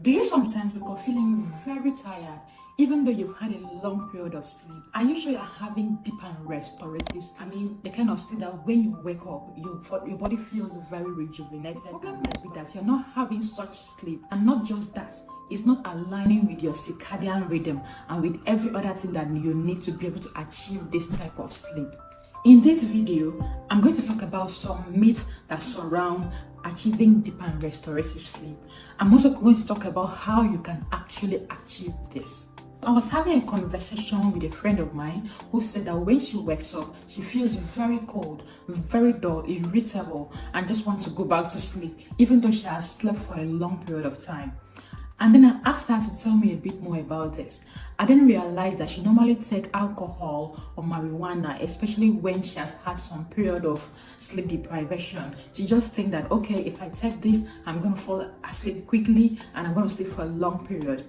Do you sometimes wake up feeling very tired even though you've had a long period of sleep? Are you sure you're having deep and restorative sleep? I mean, the kind of sleep that when you wake up, your body feels very rejuvenated, and with that you're not having such sleep. And not just that, it's not aligning with your circadian rhythm and with every other thing that you need to be able to achieve this type of sleep. In this video, I'm going to talk about some myths that surround achieving deep and restorative sleep. I'm also going to talk about how you can actually achieve this. I was having a conversation with a friend of mine who said that when she wakes up, she feels very cold, very dull, irritable, and just wants to go back to sleep, even though she has slept for a long period of time. And then I asked her to tell me a bit more about this. I didn't realize that she normally takes alcohol or marijuana, especially when she has had some period of sleep deprivation. She just thinks that, okay, if I take this, I'm going to fall asleep quickly and I'm going to sleep for a long period.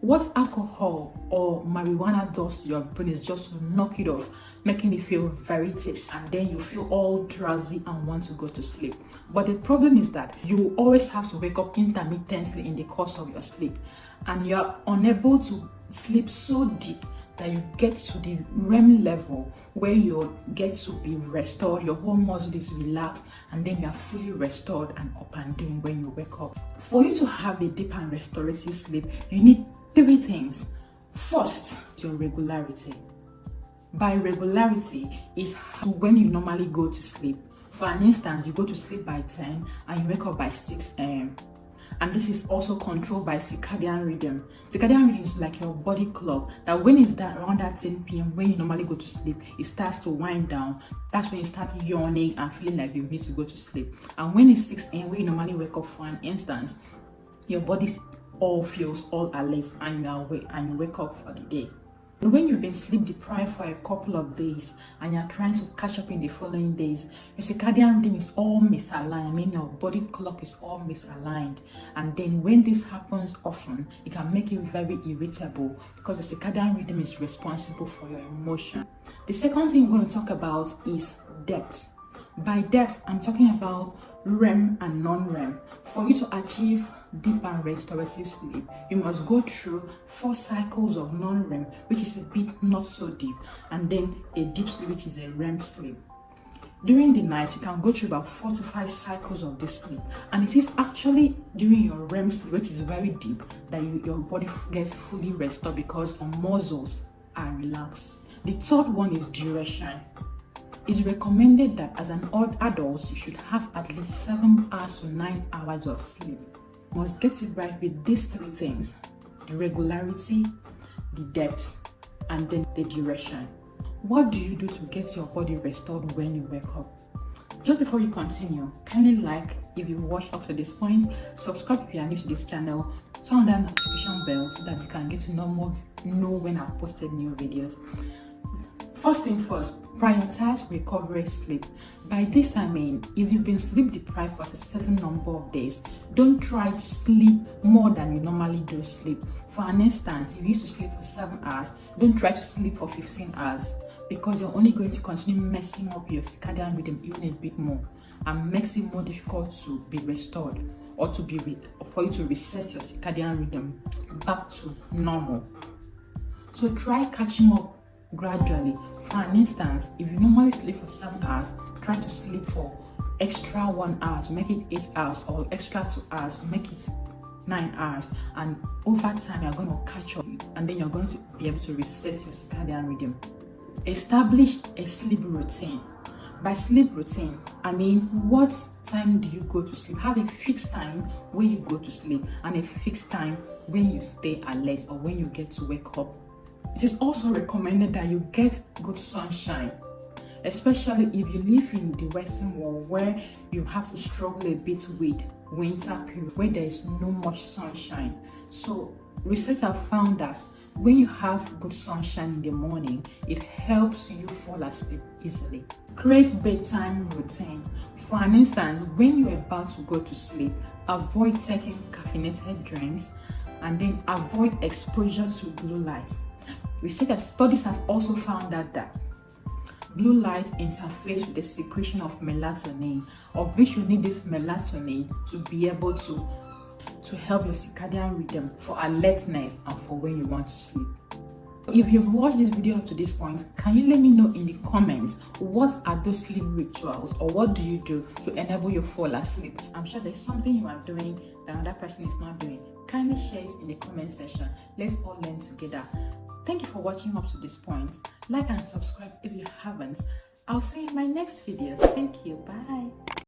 What alcohol or marijuana does to your brain is just to knock it off, making it feel very tipsy, and then you feel all drowsy and want to go to sleep. But the problem is that you always have to wake up intermittently in the course of your sleep, and you are unable to sleep so deep that you get to the REM level where you get to be restored, your whole muscle is relaxed, and then you are fully restored and up and doing when you wake up. For you to have a deep and restorative sleep, you need 3 things. First, your regularity. By regularity is when you normally go to sleep. For an instance, you go to sleep by 10 and you wake up by 6 a.m. And this is also controlled by circadian rhythm. Circadian rhythm is like your body clock, that when it's around that 10 p.m. when you normally go to sleep, it starts to wind down. That's when you start yawning and feeling like you need to go to sleep. And when it's 6 a.m. when you normally wake up, for an instance, your body all feels all alert and you are awake and you wake up for the day. And when you've been sleep deprived for a couple of days and you're trying to catch up in the following days, your circadian rhythm is all misaligned. I mean, your body clock is all misaligned. And then when this happens often, it can make you very irritable because your circadian rhythm is responsible for your emotion. The second thing we're going to talk about is depth. By depth, I'm talking about REM and non-REM. For you to achieve deep and restorative sleep, you must go through 4 cycles of non-REM, which is a bit not so deep, and then a deep sleep, which is a REM sleep. During the night, you can go through about 4 to 5 cycles of this sleep, and it is actually during your REM sleep, which is very deep, that your body gets fully restored because your muscles are relaxed. The third one is duration. It's recommended that as an adult, you should have at least 7 hours to 9 hours of sleep. You must get it right with these 3 things: the regularity, the depth, and then the duration. What do you do to get your body restored when you wake up? Just before we continue, kindly like if you watched up to this point, subscribe if you are new to this channel, turn on that notification bell so that you can get to know when I've posted new videos. First thing first, prioritize recovery sleep. By this I mean, if you've been sleep deprived for a certain number of days, don't try to sleep more than you normally do sleep. For an instance, if you used to sleep for 7 hours, don't try to sleep for 15 hours because you're only going to continue messing up your circadian rhythm even a bit more and makes it more difficult to be restored or for you to reset your circadian rhythm back to normal. So try catching up gradually. For an instance, if you normally sleep for 7 hours, try to sleep for extra 1 hour to make it 8 hours, or extra 2 hours to make it 9 hours, and over time you're going to catch up, and then you're going to be able to reset your circadian rhythm. Establish a sleep routine. By sleep routine, I mean, what time do you go to sleep? Have a fixed time when you go to sleep and a fixed time when you stay alert or when you get to wake up. It is also recommended that you get good sunshine, especially if you live in the Western world where you have to struggle a bit with winter period where there is no much sunshine. So research have found that when you have good sunshine in the morning, it helps you fall asleep easily. Create bedtime routine. For an instance, when you're about to go to sleep, avoid taking caffeinated drinks and then avoid exposure to blue light. Studies have also found that blue light interferes with the secretion of melatonin, of which you need this melatonin to be able to to help your circadian rhythm for alertness and for when you want to sleep. If you've watched this video up to this point, can you let me know in the comments what are those sleep rituals, or what do you do to enable you fall asleep? I'm sure there's something you are doing that another person is not doing. Kindly share it in the comment section. Let's all learn together. Thank you for watching up to this point. Like and subscribe if you haven't. I'll see you in my next video. Thank you. Bye.